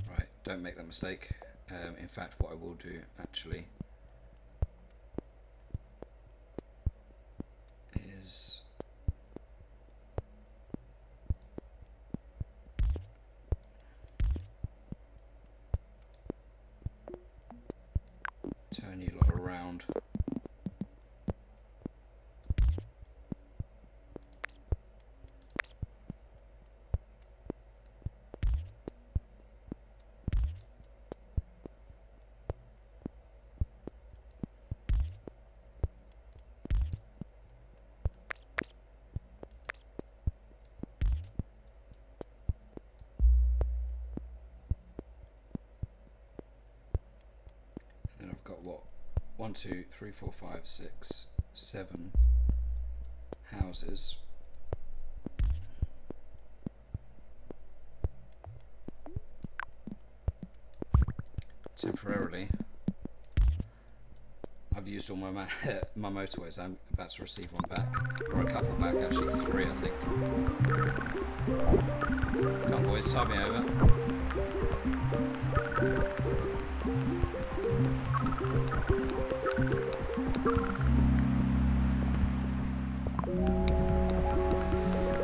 Right, don't make that mistake. In fact, what I will do actually is turn you lot around. 1, 2, 3, 4, 5, 6, 7 houses. Temporarily, I've used all my my motorways. I'm about to receive one back, or a couple back, actually 3 I think. Come on boys, tide me over.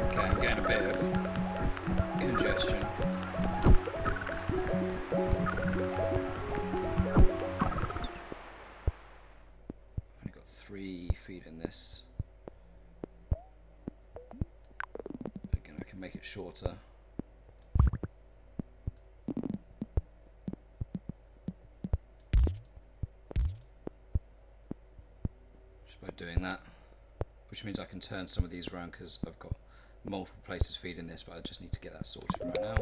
Okay, I'm getting a bit of congestion. Only got 3 feet in this. Again, I can make it shorter. Just by doing that. Which means I can turn some of these around because I've got multiple places feeding this, but I just need to get that sorted right now.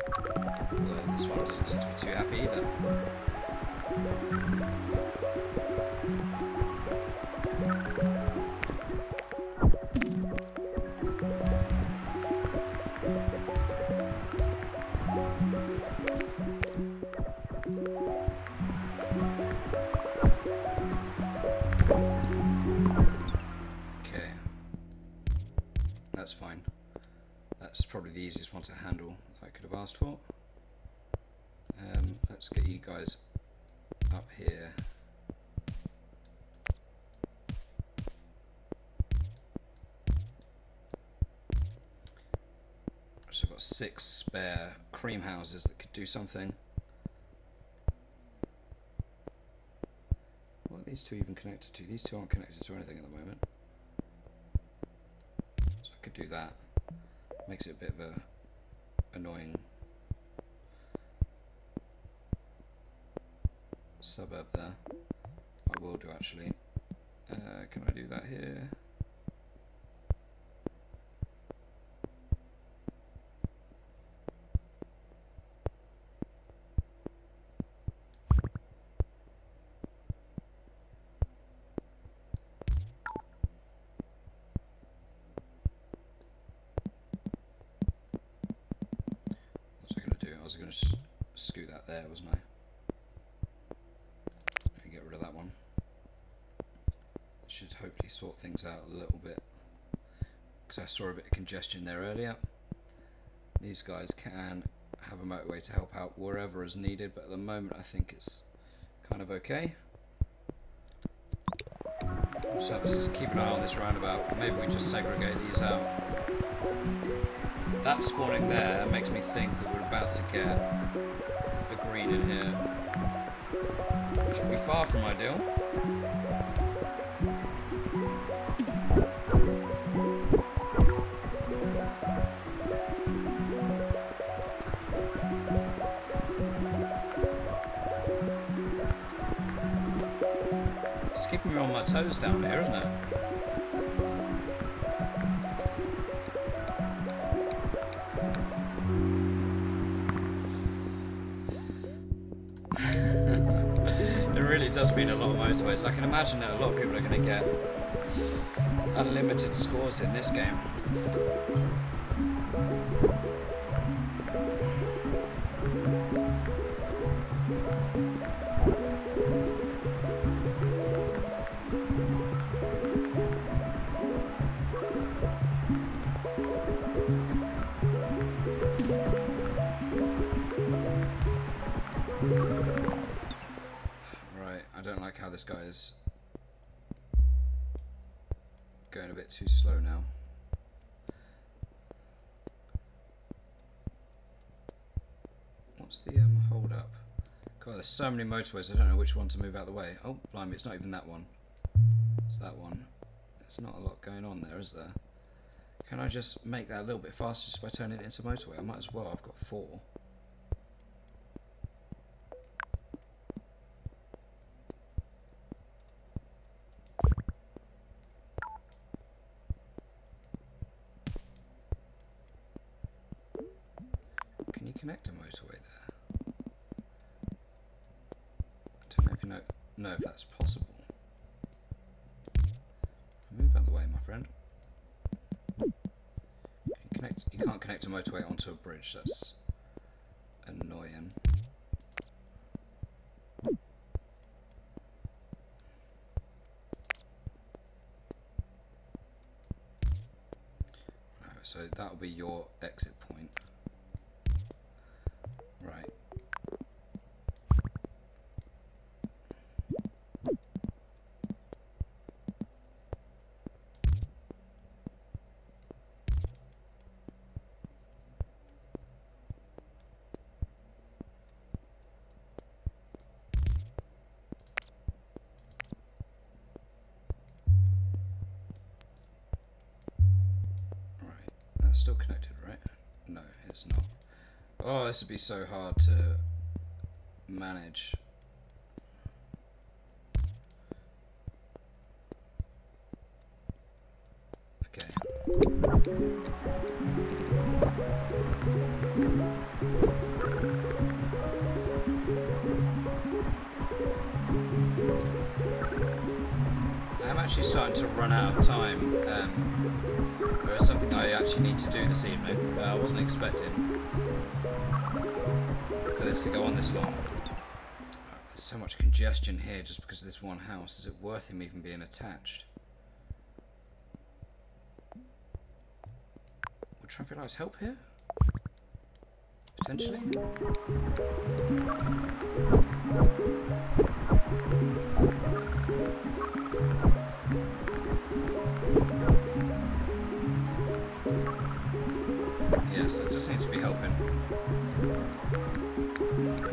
Although this one doesn't seem to be too happy either. That's fine. That's probably the easiest one to handle that I could have asked for. Let's get you guys up here. So I've got 6 spare cream houses that could do something. What are these 2 even connected to? These 2 aren't connected to anything at the moment. So I could do that. Makes it a bit of a annoying suburb there. I will do actually. Can I do that here? I was going to scoot that there, wasn't I? And get rid of that one. That should hopefully sort things out a little bit. Because I saw a bit of congestion there earlier. These guys can have a motorway to help out wherever is needed, but at the moment I think it's kind of okay. So just keep an eye on this roundabout. Maybe we just segregate these out. That spawning there makes me think that we're about to get a green in here, which will be far from ideal. It's keeping me on my toes down here, isn't it? It does mean a lot of motorways. I can imagine that a lot of people are going to get unlimited scores in this game. How this guy is going a bit too slow now. What's the hold up? God, there's so many motorways, I don't know which one to move out of the way. Oh, blimey, it's not even that one. It's that one. There's not a lot going on there, is there? Can I just make that a little bit faster just by turning it into motorway? I might as well, I've got 4. Connect a motorway there. I don't know if you know if that's possible. friend. You can't connect a motorway onto a bridge. That's annoying. So that'll be your exit point. Right. Still connected, right? No, it's not. Oh, this would be so hard to manage. Okay. I'm actually starting to run out of time. There's something I actually need to do this evening. I wasn't expecting for this to go on this long. There's so much congestion here just because of this one house. Is it worth him even being attached? Would traffic lights help here? Potentially? Yes, it just seems to be helping.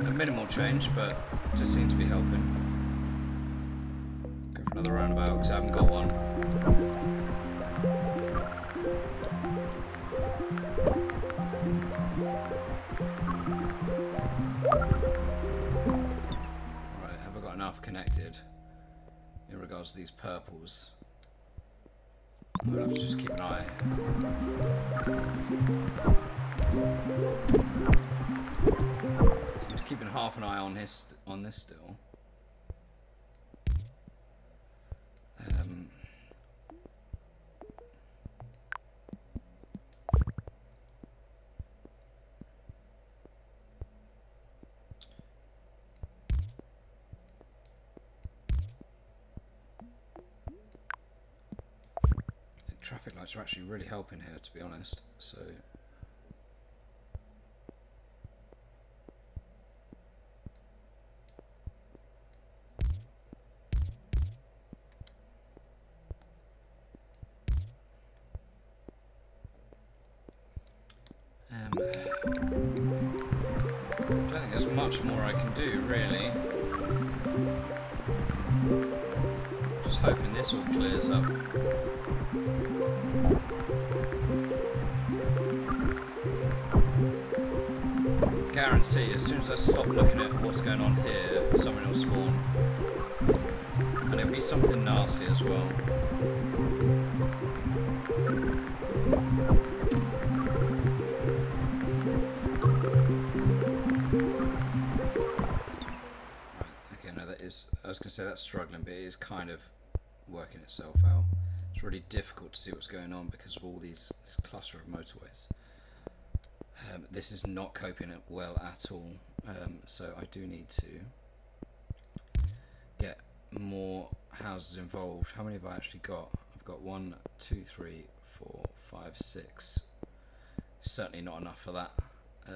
A minimal change, but it just seems to be helping. Go for another roundabout because I haven't got one. Right, have I got enough connected in regards to these purples? I'll have to just keep an eye. Just keeping half an eye on this still. Traffic lights are actually really helping here, to be honest. So I don't think there's much more I can do, really. Just hoping this all clears up. Guarantee as soon as I stop looking at what's going on here, something will spawn. And it'll be something nasty as well. Right, okay, no, that is, I was going to say that's struggling, but it is kind of working itself out. It's really difficult to see what's going on because of all this cluster of motorways. This is not coping it well at all, so I do need to get more houses involved. How many have I actually got? I've got 1, 2, 3, 4, 5, 6. Certainly not enough for that. So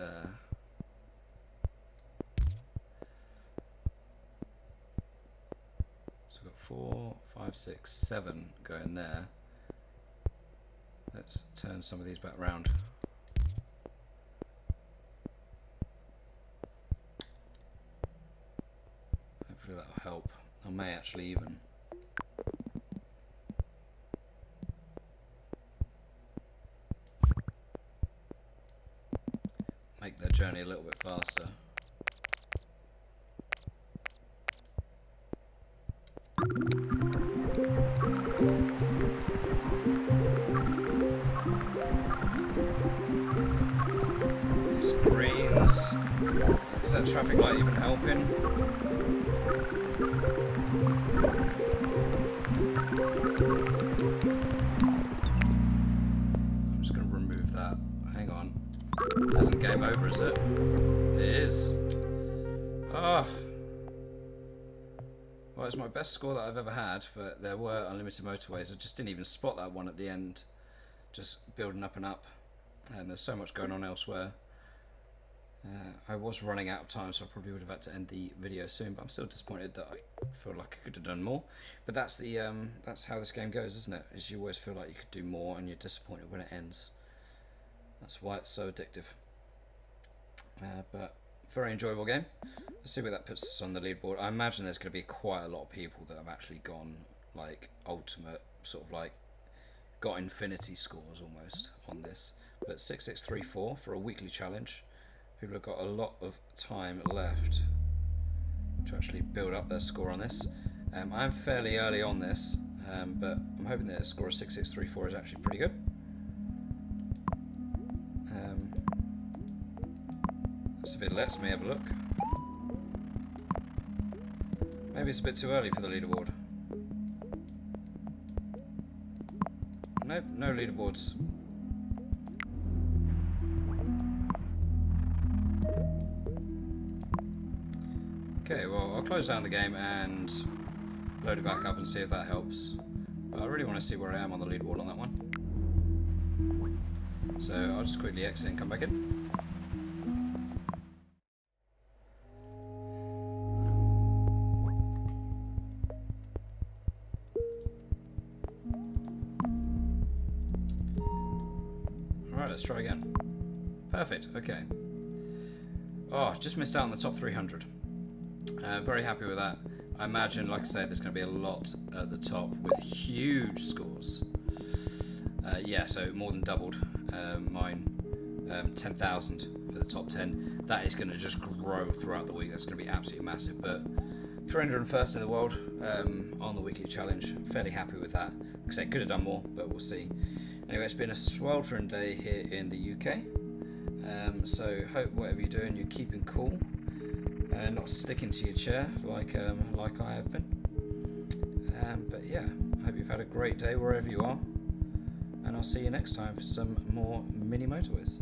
I've got 4, 5, 6, 7 going there. Let's turn some of these back round. That'll help. I may actually even make their journey a little bit faster. These greens. Is that traffic light even helping? game over, is it? It is. Ah. Well, it's my best score that I've ever had, but there were unlimited motorways. I just didn't even spot that one at the end. Just building up and up. And there's so much going on elsewhere. I was running out of time, so I probably would have had to end the video soon, but I'm still disappointed that I feel like I could have done more. But that's the that's how this game goes, isn't it? Is you always feel like you could do more and you're disappointed when it ends. That's why it's so addictive. But very enjoyable game. Let's see where that puts us on the leaderboard. I imagine there's going to be quite a lot of people that have actually gone like ultimate, sort of like got infinity scores almost on this. But 6634 for a weekly challenge. People have got a lot of time left to actually build up their score on this. I'm fairly early on this, but I'm hoping that a score of 6634 is actually pretty good. So if it lets me have a look. Maybe it's a bit too early for the leaderboard. Nope, no leaderboards. Okay, well, I'll close down the game and load it back up and see if that helps. But I really want to see where I am on the leaderboard on that one. So I'll just quickly exit and come back in. Alright, let's try again. Perfect, okay. Oh, just missed out on the top 300. Very happy with that. I imagine, like I say, there's going to be a lot at the top with huge scores. Yeah, so more than doubled mine. 10,000 for the top 10. That is going to just grow throughout the week. That's going to be absolutely massive. But 301st in the world on the weekly challenge. I'm fairly happy with that. Like I say, could have done more, but we'll see. Anyway, it's been a sweltering day here in the UK. So hope whatever you're doing, you're keeping cool. Not sticking to your chair like I have been. But yeah, I hope you've had a great day wherever you are. And I'll see you next time for some more mini motorways.